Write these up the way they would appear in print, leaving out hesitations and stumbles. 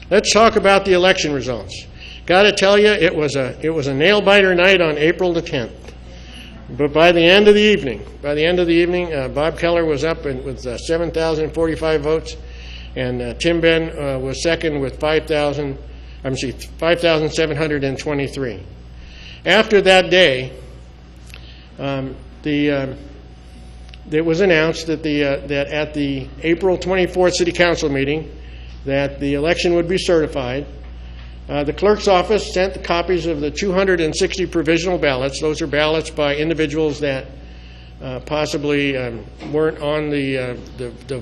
Let's talk about the election results. Got to tell you, it was a nail-biter night on April the 10th. But by the end of the evening, Bob Kellar was up with 7,045 votes, and TimBen was second with 5,723. After that day, it was announced that that at the April 24th City Council meeting that the election would be certified. The clerk's office sent the copies of the 260 provisional ballots. Those are ballots by individuals that possibly weren't on the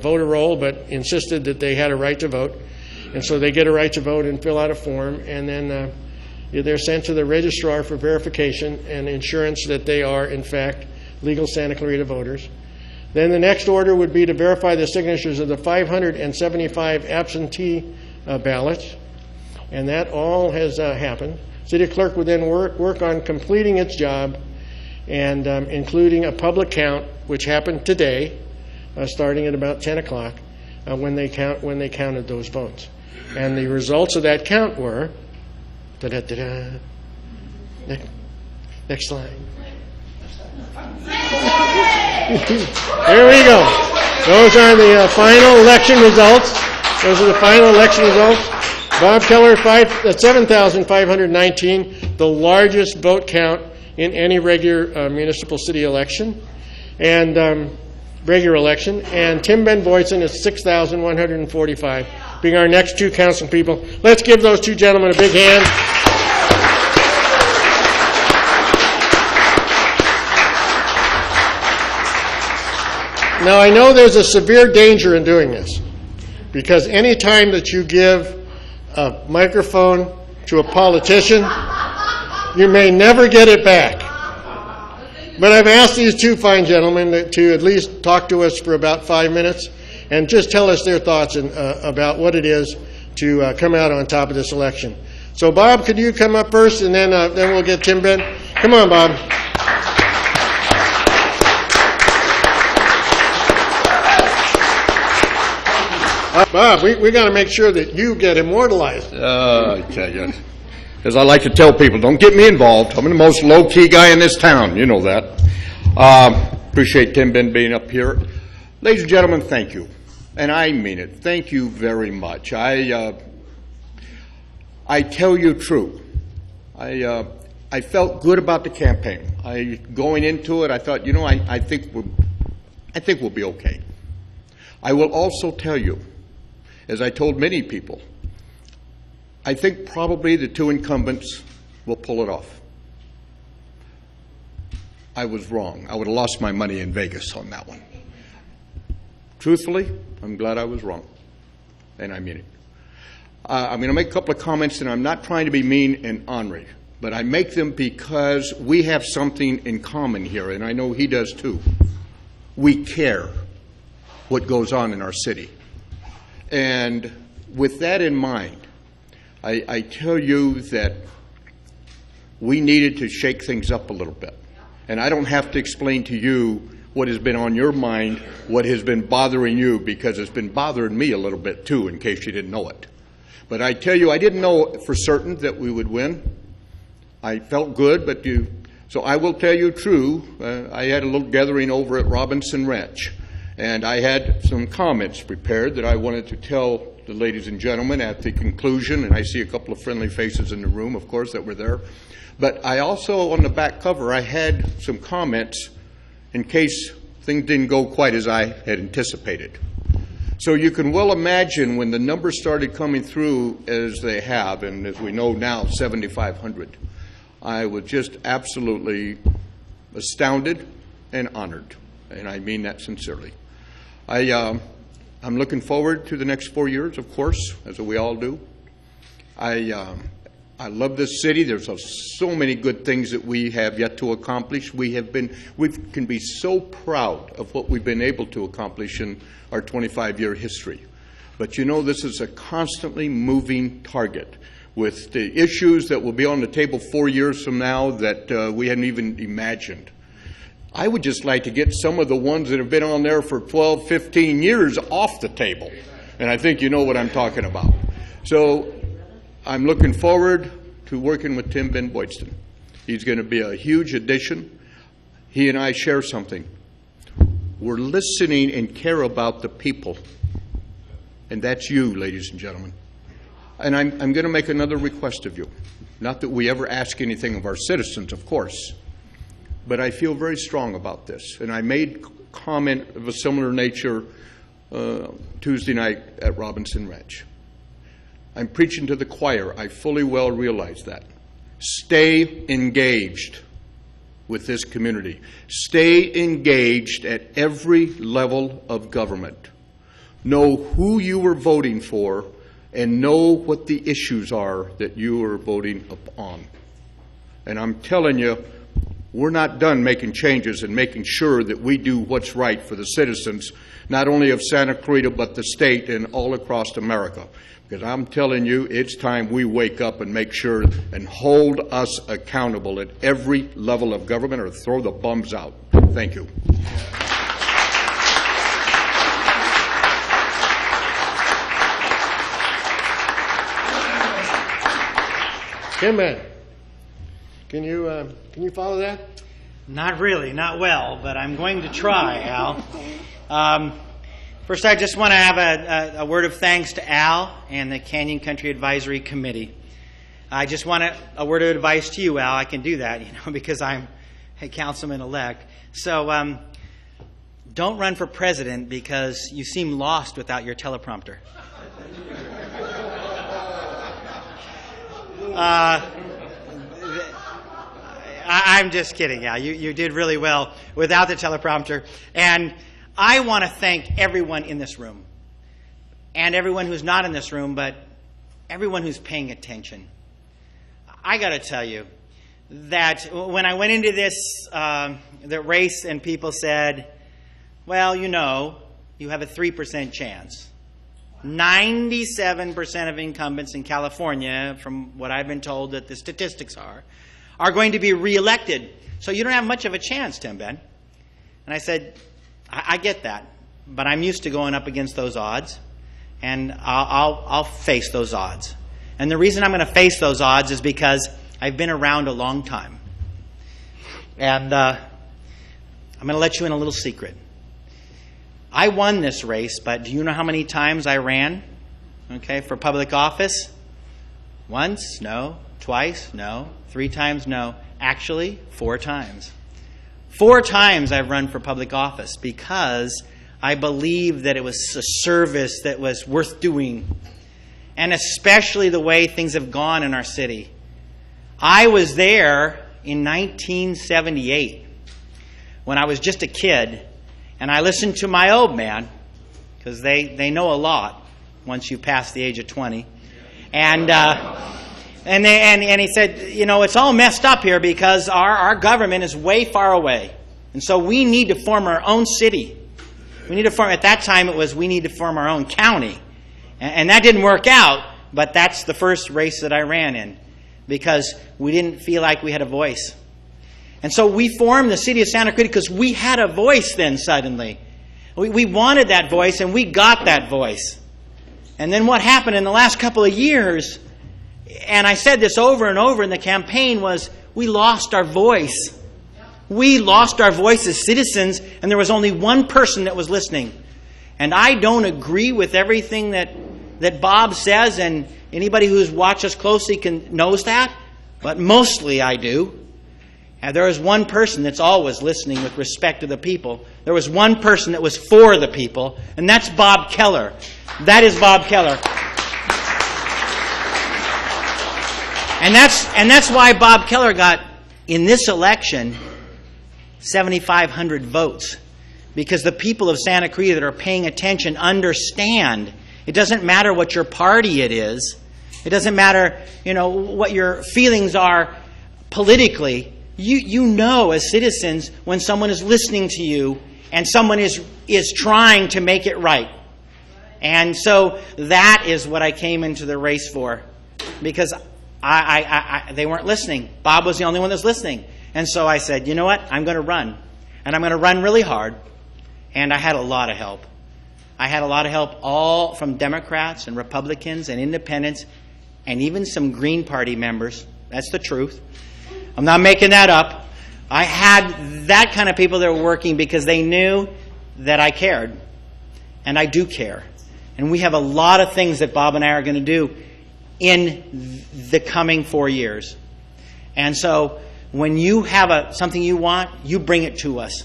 voter roll but insisted that they had a right to vote. And so they get a right to vote and fill out a form, and then they're sent to the registrar for verification and assurance that they are, in fact, legal Santa Clarita voters. Then the next order would be to verify the signatures of the 575 absentee ballots. And that all has happened. City clerk would then work on completing its job and including a public count, which happened today, starting at about 10 o'clock, when they counted those votes. And the results of that count were, da-da-da-da, next slide. There we go. Those are the final election results. Bob Kellar, 7,519, the largest vote count in any regular municipal city election, and regular election. And TimBen Boydston is 6,145, being our next two council people. Let's give those two gentlemen a big hand. Now, I know there's a severe danger in doing this, because any time that you give a microphone to a politician, you may never get it back. But I've asked these two fine gentlemen to at least talk to us for about 5 minutes and just tell us their thoughts about what it is to come out on top of this election. So, Bob, could you come up first, and then we'll get TimBen. Come on, Bob. Bob, we got to make sure that you get immortalized. I tell you, as I like to tell people, don't get me involved. I'm the most low-key guy in this town. You know that. Appreciate TimBen being up here. Ladies and gentlemen, thank you. And I mean it. Thank you very much. I tell you true. I felt good about the campaign. Going into it, I thought, you know, I think we'll be okay. I will also tell you, as I told many people, I think probably the two incumbents will pull it off. I was wrong. I would have lost my money in Vegas on that one. Truthfully, I'm glad I was wrong, and I mean it. I'm going to make a couple of comments, and I'm not trying to be mean and ornery, but I make them because we have something in common here, and I know he does too. We care what goes on in our city. And with that in mind, I tell you that we needed to shake things up a little bit. And I don't have to explain to you what has been on your mind, what has been bothering you, because it's been bothering me a little bit too, in case you didn't know it. But I tell you, I didn't know for certain that we would win. I felt good, but so I will tell you true, I had a little gathering over at Robinson Ranch. And I had some comments prepared that I wanted to tell the ladies and gentlemen at the conclusion, and I see a couple of friendly faces in the room, of course, that were there. But I also, on the back cover, I had some comments in case things didn't go quite as I had anticipated. So you can well imagine when the numbers started coming through as they have, and as we know now, 7,500, I was just absolutely astounded and honored, and I mean that sincerely. I'm looking forward to the next 4 years, of course, as we all do. I love this city. There's so many good things that we have yet to accomplish. We can be so proud of what we've been able to accomplish in our 25-year history. But you know, this is a constantly moving target with the issues that will be on the table 4 years from now that we hadn't even imagined. I would just like to get some of the ones that have been on there for 12, 15 years off the table. And I think you know what I'm talking about. So I'm looking forward to working with TimBen Boydston. He's going to be a huge addition. He and I share something. We're listening and care about the people. And that's you, ladies and gentlemen. And I'm going to make another request of you. Not that we ever ask anything of our citizens, of course. But I feel very strong about this. And I made comment of a similar nature Tuesday night at Robinson Ranch. I'm preaching to the choir. I fully well realize that. Stay engaged with this community. Stay engaged at every level of government. Know who you are voting for and know what the issues are that you are voting upon. And I'm telling you, we're not done making changes and making sure that we do what's right for the citizens, not only of Santa Clarita, but the state and all across America. Because I'm telling you, it's time we wake up and make sure and hold us accountable at every level of government, or throw the bums out. Thank you. TimBen, can you follow that? Not really, not well, but I'm going to try, Al. First, I just want to have a word of thanks to Al and the Canyon Country Advisory Committee. I just want a word of advice to you, Al. I can do that, because I'm a councilman-elect. So don't run for president because you seem lost without your teleprompter. I'm just kidding, Al. You did really well without the teleprompter. And I want to thank everyone in this room, and everyone who's not in this room, but everyone who's paying attention. I got to tell you that when I went into the race and people said, well, you have a 3% chance. 97% of incumbents in California, from what I've been told that the statistics are going to be reelected. So you don't have much of a chance, TimBen. And I said, I get that, but I'm used to going up against those odds, and I'll face those odds. And the reason I'm going to face those odds is because I've been around a long time. And I'm going to let you in a little secret. I won this race, but do you know how many times I ran, for public office? Once? No. Twice? No. 3 times? No. Actually, 4 times. 4 times I've run for public office because I believed that it was a service that was worth doing, and especially the way things have gone in our city. I was there in 1978 when I was just a kid, and I listened to my old man, because they know a lot once you pass the age of 20. And he said, it's all messed up here because our government is way far away. And so we need to form our own city. At that time we need to form our own county. And that didn't work out, but that's the first race that I ran in because we didn't feel like we had a voice. And so we formed the city of Santa Clarita because we had a voice then suddenly. We wanted that voice, and we got that voice. And then what happened in the last couple of years, and I said this over and over in the campaign, was we lost our voice. We lost our voice as citizens, and there was only one person that was listening. And I don't agree with everything that Bob says, and anybody who's watched us closely knows that, but mostly I do. And there is one person that's always listening with respect to the people. There was one person that was for the people, and that's Bob Kellar. That is Bob Kellar. And that's why Bob Kellar got, in this election, 7,500 votes. Because the people of Santa Clarita that are paying attention understand. It doesn't matter what your party it is. It doesn't matter, what your feelings are politically. You know as citizens when someone is listening to you and someone is trying to make it right. And so that is what I came into the race for. Because they weren't listening. Bob was the only one that was listening. And so I said, you know what? I'm going to run. And I'm going to run really hard. And I had a lot of help. I had a lot of help all from Democrats and Republicans and independents and even some Green Party members. That's the truth. I'm not making that up. I had that kind of people that were working because they knew that I cared. And I do care. And we have a lot of things that Bob and I are going to do in the coming 4 years. And so when you have something you want, you bring it to us.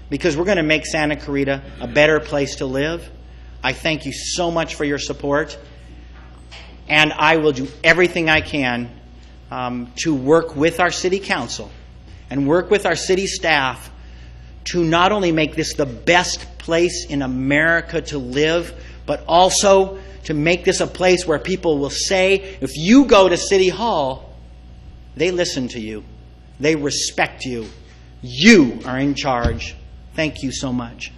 Because we're going to make Santa Clarita a better place to live. I thank you so much for your support. And I will do everything I can to work with our city council and work with our city staff to not only make this the best place in America to live, but also to make this a place where people will say, if you go to City Hall, they listen to you. They respect you. You are in charge. Thank you so much.